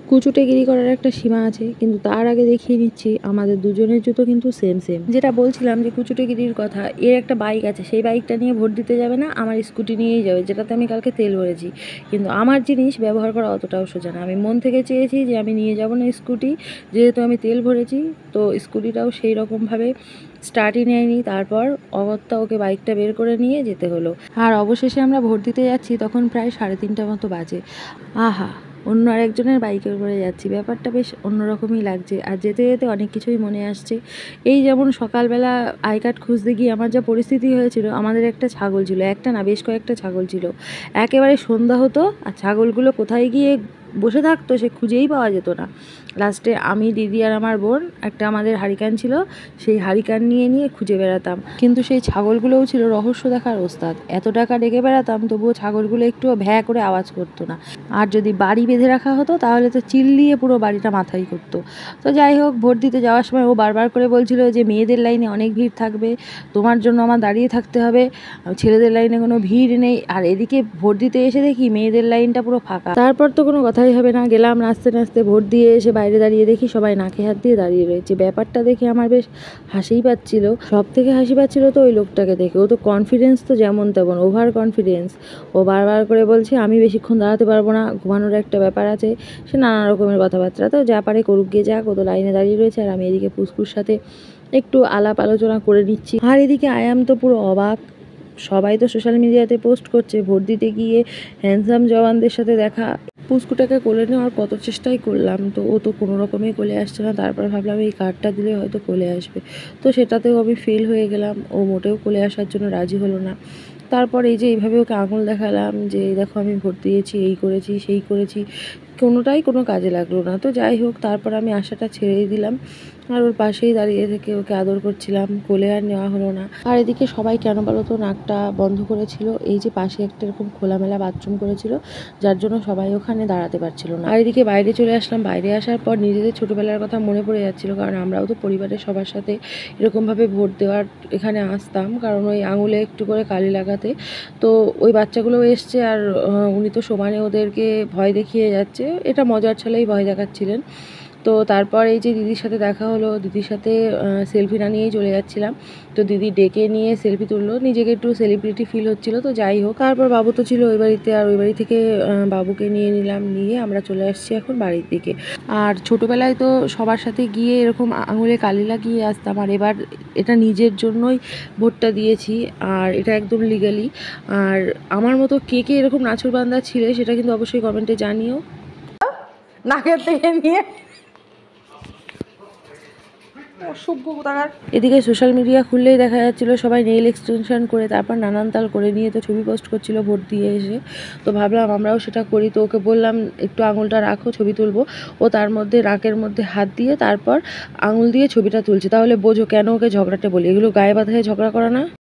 কুচুটেগিরি করার একটা সীমা আছে, কিন্তু তার আগে দেখিয়ে নিচ্ছি আমাদের দুজনের জুতো কিন্তু সেম সেম। যেটা বলছিলাম যে কুচুটেগিরির কথা, এর একটা বাইক আছে, সেই বাইকটা নিয়ে ভোট দিতে যাবে না, আমার স্কুটি নিয়েই যাবে, যেটাতে আমি কালকে তেল ভরেছি। কিন্তু আমার জিনিস ব্যবহার করা অতটাও সোজা না। আমি মন থেকে চেয়েছি যে আমি নিয়ে যাব না স্কুটি, যেহেতু আমি তেল ভরেছি। তো স্কুটিটাও সেই রকমভাবে স্টার্টই নেয়নি। তারপর অগত্যা ওকে বাইকটা বের করে নিয়ে যেতে হলো। আর অবশেষে আমরা ভোট দিতে যাচ্ছি, তখন প্রায় 3:30 মতো বাজে। আহা, অন্য আরেকজনের বাইকের করে যাচ্ছি, ব্যাপারটা বেশ অন্যরকমই লাগছে। আর যেতে যেতে অনেক কিছুই মনে আসছে। এই যেমন সকালবেলা আই কার্ড খুঁজতে গিয়ে আমার যা পরিস্থিতি হয়েছিল, আমাদের একটা ছাগল ছিল, একটা না বেশ কয়েকটা ছাগল ছিল। একেবারে সন্ধ্যা হতো আর ছাগলগুলো কোথায় গিয়ে বসে থাকতো সে খুঁজেই পাওয়া যেত না। লাস্টে আমি, দিদি আর আমার বোন একটা আমাদের হারিকেন ছিল, সেই হারিকেন নিয়ে নিয়ে খুঁজে বেড়াতাম। কিন্তু সেই ছাগলগুলোও ছিল রহস্য দেখার ওস্তাদ। এত টাকা ডেকে বেড়াতাম, তবুও ছাগলগুলো একটুও ভ্যা করে আওয়াজ করতো না। আর যদি বাড়ি বেঁধে রাখা হতো তাহলে তো চিল্লিয়ে পুরো বাড়িটা মাথায় করতো। তো যাই হোক, ভোট দিতে যাওয়ার সময় ও বারবার করে বলছিল যে মেয়েদের লাইনে অনেক ভিড় থাকবে, তোমার জন্য আমার দাঁড়িয়ে থাকতে হবে, ছেলেদের লাইনে কোনো ভিড় নেই। আর এদিকে ভোট দিতে এসে দেখি মেয়েদের লাইনটা পুরো ফাঁকা। তারপর তো কোনো কথাই হবে না, গেলাম নাচতে নাচতে। ভোট দিয়ে এসে বাইরে দাঁড়িয়ে দেখি সবাই নাকে হাত দিয়ে দাঁড়িয়ে রয়েছে। ব্যাপারটা দেখে আমার বেশ হাসিই পাচ্ছিল। সব থেকে হাসি পাচ্ছিল তো ওই লোকটাকে দেখে। ও তো কনফিডেন্স তো যেমন তেমন, ওভার কনফিডেন্স। ও বারবার করে বলছে আমি বেশিক্ষণ দাঁড়াতে পারবো না, ঘুমানোর একটা ব্যাপার আছে, সে নানা রকমের কথাবার্তা। তো যা পারে করুক গিয়ে যাক, ও তো লাইনে দাঁড়িয়ে রয়েছে। আর আমি এদিকে পুস্কুর সাথে একটু আলাপ আলোচনা করে নিচ্ছি। আর এদিকে আয়াম তো পুরো অবাক। সবাই তো সোশ্যাল মিডিয়াতে পোস্ট করছে ভোট দিতে গিয়ে হ্যান্ডসাম জওয়ানদের সাথে দেখা। পুস্কুটাকে কোলে নেওয়ার কত চেষ্টাই করলাম, তো ও তো কোনো রকমই কোলে আসছে না। তারপর ভাবলাম এই কার্ডটা দিলে হয়তো কোলে আসবে, তো সেটাতেও আমি ফেল হয়ে গেলাম। ও মোটেও কোলে আসার জন্য রাজি হলো না। তারপর এই যে এইভাবে ওকে আঙুল দেখালাম যে দেখো আমি ভোট দিয়েছি, এই করেছি সেই করেছি, কোনোটাই কোনো কাজে লাগলো না। তো যাই হোক, তারপর আমি আশাটা ছেড়েই দিলাম। আর ওর পাশেই দাঁড়িয়ে থেকে ওকে আদর করছিলাম, কোলে আর নেওয়া হলো না। আর এদিকে সবাই কেন বলো তো নাকটা বন্ধ করেছিল, এই যে পাশে একটা এরকম খোলামেলা বাথরুম করেছিল, যার জন্য সবাই ওখানে দাঁড়াতে পারছিল না। আর এদিকে বাইরে চলে আসলাম। বাইরে আসার পর নিজেদের ছোটোবেলার কথা মনে পড়ে যাচ্ছিলো, কারণ আমরাও তো পরিবারের সবার সাথে এরকমভাবে ভোট দেওয়ার এখানে আসতাম, কারণ ওই আঙুলে একটু করে কালি লাগাতে। তো ওই বাচ্চাগুলোও এসছে, আর উনি তো সমানে ওদেরকে ভয় দেখিয়ে যাচ্ছে, এটা মজার ছলেই ভয় দেখাচ্ছিলেন। তো তারপর এই যে দিদির সাথে দেখা হলো, দিদির সাথে সেলফি না নিয়েই চলে যাচ্ছিলাম। তো দিদি ডেকে নিয়ে সেলফি তুললো, নিজেকে একটু সেলিব্রিটি ফিল হচ্ছিলো। তো যাই হোক, তারপর বাবু তো ছিল ওই বাড়িতে, আর ওই বাড়ি থেকে বাবুকে নিয়ে নিলাম, নিয়ে আমরা চলে আসছি এখন বাড়ির দিকে। আর ছোটোবেলায় তো সবার সাথে গিয়ে এরকম আঙুলে কালি লাগিয়ে আসতাম, আর এবার এটা নিজের জন্যই ভোটটা দিয়েছি, আর এটা একদম লিগালি। আর আমার মতো কে কে এরকম নাছোড়বান্দা ছিলে সেটা কিন্তু অবশ্যই কমেন্টে জানিও। নাকের থেকে নিয়ে এদিকে সোশ্যাল মিডিয়া খুললেই দেখা যাচ্ছিলো সবাই নেইল এক্সটেনশন করে, তারপর নানান তাল করে নিয়ে তো ছবি পোস্ট করছিল ভোট দিয়ে এসে। তো ভাবলাম আমরাও সেটা করি। তো ওকে বললাম একটু আঙুলটা রাখো, ছবি তুলবো। ও তার মধ্যে নাকের মধ্যে হাত দিয়ে তারপর আঙুল দিয়ে ছবিটা তুলছে। তাহলে বোঝো কেন ওকে ঝগড়াটে বলি, এগুলো গায়ে বাঁধায় ঝগড়া করা না।